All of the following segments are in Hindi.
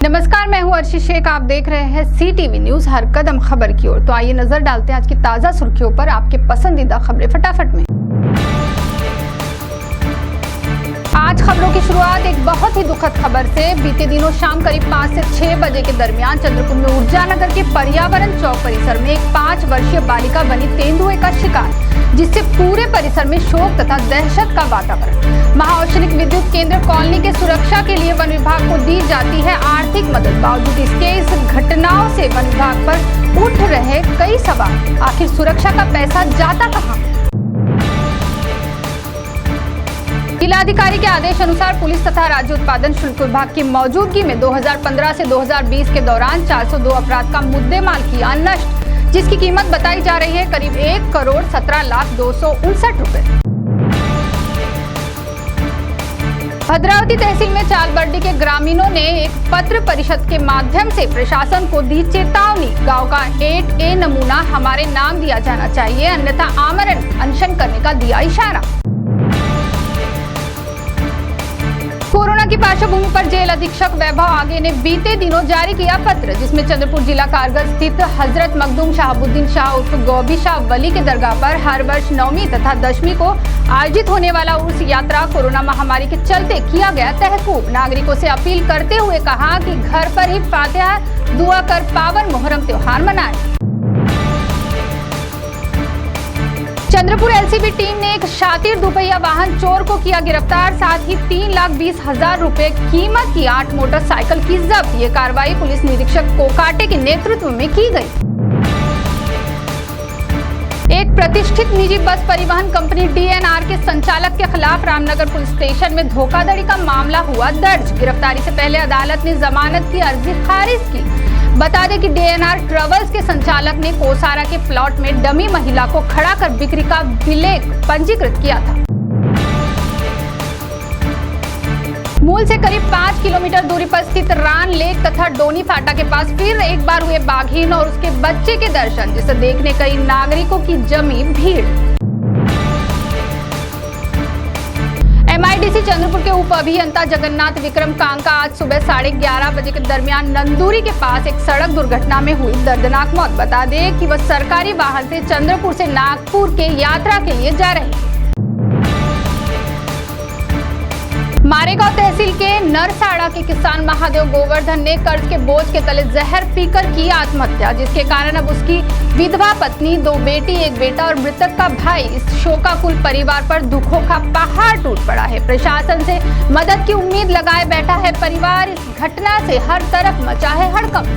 नमस्कार, मैं हूं अर्शी शेख। आप देख रहे हैं CTV न्यूज, हर कदम खबर की ओर। तो आइए नजर डालते हैं आज की ताजा सुर्खियों पर। आपके पसंदीदा खबरें फटाफट में। आज खबरों की शुरुआत एक बहुत ही दुखद खबर से। बीते दिनों शाम करीब 5 से 6 बजे के दरमियान चंद्रपुर में ऊर्जानगर के पर्यावरण चौक परिसर में एक 5 वर्षीय बालिका बनी तेंदुए का शिकार, जिससे पूरे परिसर में शोक तथा दहशत का वातावरण। महाऔषधिक विद्युत केंद्र कॉलोनी के सुरक्षा के लिए वन विभाग को दी जाती है आर्थिक मदद। बावजूद इसके इस घटनाओं से वन विभाग पर उठ रहे कई सवाल। आखिर सुरक्षा का पैसा जाता कहां? जिलाधिकारी के आदेश अनुसार पुलिस तथा राज्य उत्पादन शुल्क विभाग की मौजूदगी में 2015 से 2020 के दौरान 402 अपराध का मुद्देमाल किया नष्ट, जिसकी कीमत बताई जा रही है करीब 1,17,02,59 रुपए। भद्रावती तहसील में चालबर्डी के ग्रामीणों ने एक पत्र परिषद के माध्यम से प्रशासन को दी चेतावनी। गांव का 8A नमूना हमारे नाम दिया जाना चाहिए, अन्यथा आमरण अनशन करने का दिया इशारा। कोरोना की पार्श्वभूमि पर जेल अधीक्षक वैभव आगे ने बीते दिनों जारी किया पत्र, जिसमें चंद्रपुर जिला कारगर स्थित हजरत मखदूम शहाबुद्दीन शाह उर्फ गौबी शाह वली के दरगाह पर हर वर्ष 9वीं तथा 10वीं को आयोजित होने वाला उर्स यात्रा कोरोना महामारी के चलते किया गया तहकूब। नागरिकों से अपील करते हुए कहा कि घर पर ही फातिहा दुआ कर पावन मुहर्रम त्योहार मनाएं। चंद्रपुर LCB टीम ने एक शातिर दुपहिया वाहन चोर को किया गिरफ्तार। साथ ही 3,20,000 रुपए कीमत की 8 मोटरसाइकिल की जब्त। ये कार्रवाई पुलिस निरीक्षक कोकाटे के नेतृत्व में की गई। एक प्रतिष्ठित निजी बस परिवहन कंपनी DNR के संचालक के खिलाफ रामनगर पुलिस स्टेशन में धोखाधड़ी का मामला हुआ दर्ज। गिरफ्तारी से पहले अदालत ने जमानत की अर्जी खारिज की। बता दें कि DNR ट्रेवल्स के संचालक ने कोसारा के प्लॉट में डमी महिला को खड़ा कर बिक्री का विलेख पंजीकृत किया था। मूल से करीब 5 किलोमीटर दूरी पर स्थित रान लेक तथा डोनी फाटा के पास फिर एक बार हुए बाघीन और उसके बच्चे के दर्शन, जिसे देखने कई नागरिकों की जमी भीड़। MIDC चंद्रपुर के उप अभियंता जगन्नाथ विक्रम कांका आज सुबह 11:30 बजे के दरमियान नंदूरी के पास एक सड़क दुर्घटना में हुई दर्दनाक मौत। बता दें कि वह सरकारी वाहन से चंद्रपुर से नागपुर के यात्रा के लिए जा रहे। मारेगांव तहसील के नरसाड़ा के किसान महादेव गोवर्धन ने कर्ज के बोझ के तले जहर पीकर की आत्महत्या, जिसके कारण अब उसकी विधवा पत्नी, 2 बेटी, 1 बेटा और मृतक का भाई, इस शोकाकुल परिवार पर दुखों का पहाड़ टूट पड़ा है। प्रशासन से मदद की उम्मीद लगाए बैठा है परिवार। इस घटना से हर तरफ मचा है हड़कंप।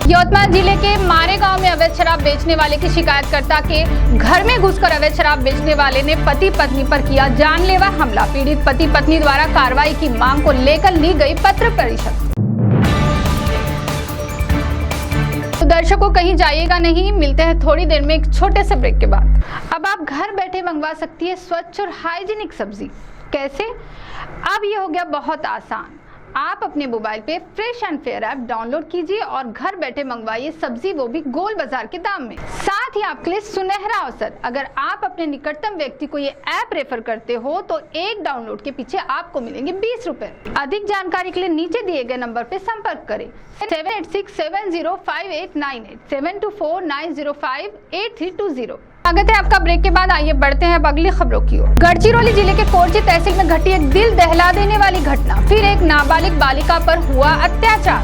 यवतमाल जिले के मारेगांव में अवैध शराब बेचने वाले की शिकायतकर्ता के घर में घुसकर अवैध शराब बेचने वाले ने पति पत्नी पर किया जानलेवा हमला। पीड़ित पति पत्नी द्वारा कार्रवाई की मांग को लेकर ली गई पत्र परिषद। तो दर्शकों, कहीं जाइएगा नहीं, मिलते हैं थोड़ी देर में एक छोटे से ब्रेक के बाद। अब आप घर बैठे मंगवा सकती है स्वच्छ और हाइजीनिक सब्जी। कैसे? अब ये हो गया बहुत आसान। आप अपने मोबाइल पे fresh and fair app download कीजिए और घर बैठे मंगवाइए सब्जी, वो भी गोल बाजार के दाम में। साथ ही आपके लिए सुनहरा अवसर, अगर आप अपने निकटतम व्यक्ति को ये ऐप रेफर करते हो तो एक डाउनलोड के पीछे आपको मिलेंगे 20 रुपए। अधिक जानकारी के लिए नीचे दिए गए नंबर पे संपर्क करें 7867058898 7249058320। स्वागत है आपका ब्रेक के बाद। आइए बढ़ते हैं अब अगली खबरों की ओर। गढ़चिरौली जिले के कोरची तहसील में घटी एक दिल दहला देने वाली घटना। फिर एक नाबालिग बालिका पर हुआ अत्याचार।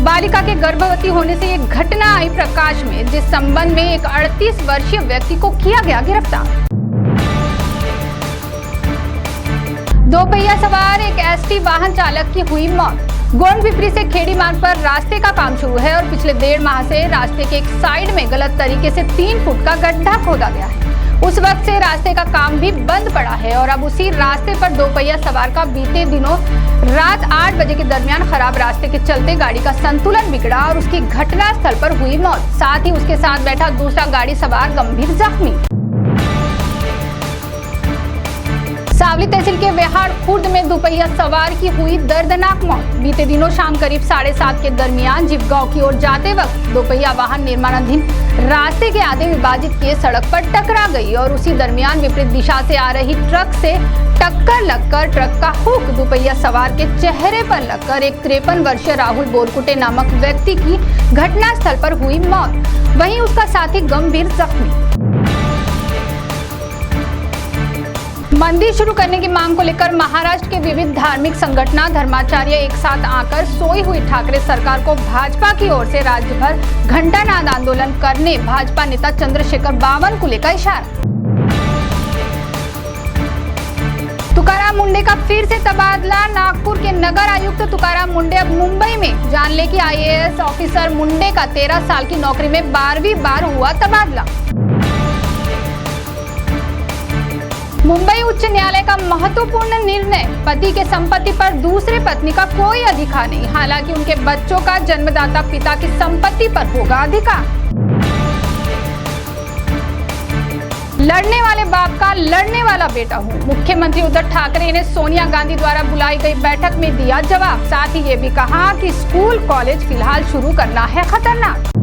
बालिका के गर्भवती होने से एक घटना आई प्रकाश में, जिस संबंध में एक 38 वर्षीय व्यक्ति को किया गया गिरफ्तार। 2 पहिया सवार एक ST वाहन चालक की हुई मौत। गोंडपिपरी से खेड़ी मार्ग पर रास्ते का काम शुरू है और पिछले 1.5 माह से रास्ते के एक साइड में गलत तरीके से 3 फुट का गड्ढा खोदा गया है। उस वक्त से रास्ते का काम भी बंद पड़ा है और अब उसी रास्ते पर 2 पहिया सवार का बीते दिनों रात 8 बजे के दरमियान खराब रास्ते के चलते गाड़ी का संतुलन बिगड़ा और उसकी घटना स्थल पर हुई मौत। साथ ही उसके साथ बैठा दूसरा गाड़ी सवार गंभीर जख्मी। चंदौली तहसील के वेहाड़ खुर्द में दोपहिया सवार की हुई दर्दनाक मौत। बीते दिनों शाम करीब 7:30 के दरमियान जिपगांव की ओर जाते वक्त दोपहिया वाहन निर्माणाधीन रास्ते के आधे विभाजित किए सड़क पर टकरा गई और उसी दरमियान विपरीत दिशा से आ रही ट्रक से टक्कर लगकर ट्रक का हुक दोपहिया सवार के चेहरे पर लगकर एक 53 वर्षीय राहुल बोरकुटे नामक व्यक्ति की घटनास्थल पर हुई मौत, वहीं उसका साथी गंभीर जख्मी। मंदिर शुरू करने की मांग को लेकर महाराष्ट्र के विविध धार्मिक संगठन धर्माचार्य एक साथ आकर सोई हुई ठाकरे सरकार को भाजपा की ओर से राज्य भर घंटानाद आंदोलन करने भाजपा नेता चंद्रशेखर बावनकुले का इशारा। तुकाराम मुंडे का फिर से तबादला। नागपुर के नगर आयुक्त तुकाराम मुंडे अब मुंबई में। जान ले कि IAS ऑफिसर मुंडे का 13 साल की नौकरी में 12वीं बार हुआ तबादला। मुंबई उच्च न्यायालय का महत्वपूर्ण निर्णय। पति के संपत्ति पर दूसरे पत्नी का कोई अधिकार नहीं, हालांकि उनके बच्चों का जन्मदाता पिता की संपत्ति पर होगा अधिकार। लड़ने वाले बाप का लड़ने वाला बेटा हूँ। मुख्यमंत्री उद्धव ठाकरे ने सोनिया गांधी द्वारा बुलाई गई बैठक में दिया जवाब। साथ ही ये भी कहा कि स्कूल कॉलेज फिलहाल शुरू करना है खतरनाक।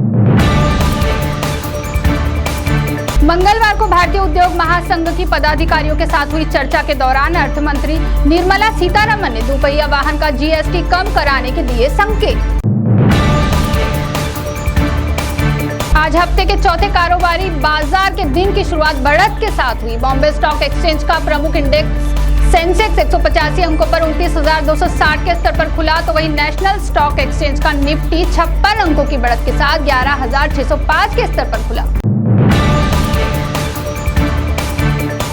मंगलवार को भारतीय उद्योग महासंघ की पदाधिकारियों के साथ हुई चर्चा के दौरान अर्थ मंत्री निर्मला सीतारमण ने दोपहिया वाहन का GST कम कराने के दिए संकेत। आज हफ्ते के चौथे कारोबारी बाजार के दिन की शुरुआत बढ़त के साथ हुई। बॉम्बे स्टॉक एक्सचेंज का प्रमुख इंडेक्स सेंसेक्स 185 अंकों पर 29,260 के स्तर पर खुला, तो वहीं नेशनल स्टॉक एक्सचेंज का निफ्टी 56 अंकों की बढ़त के साथ 11,605 के स्तर पर खुला।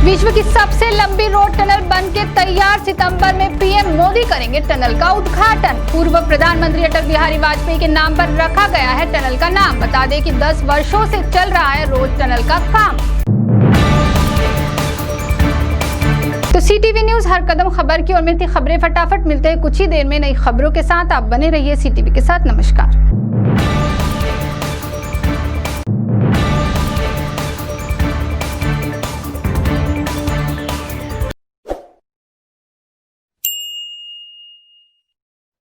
विश्व की सबसे लंबी रोड टनल बनके तैयार। सितंबर में PM मोदी करेंगे टनल का उद्घाटन। पूर्व प्रधानमंत्री अटल बिहारी वाजपेयी के नाम पर रखा गया है टनल का नाम। बता दें कि 10 वर्षों से चल रहा है रोड टनल का काम। तो CTV न्यूज हर कदम खबर की ओर में थी। खबरें फटाफट मिलते हैं कुछ ही देर में नई खबरों के साथ। आप बने रहिए CTV के साथ। नमस्कार।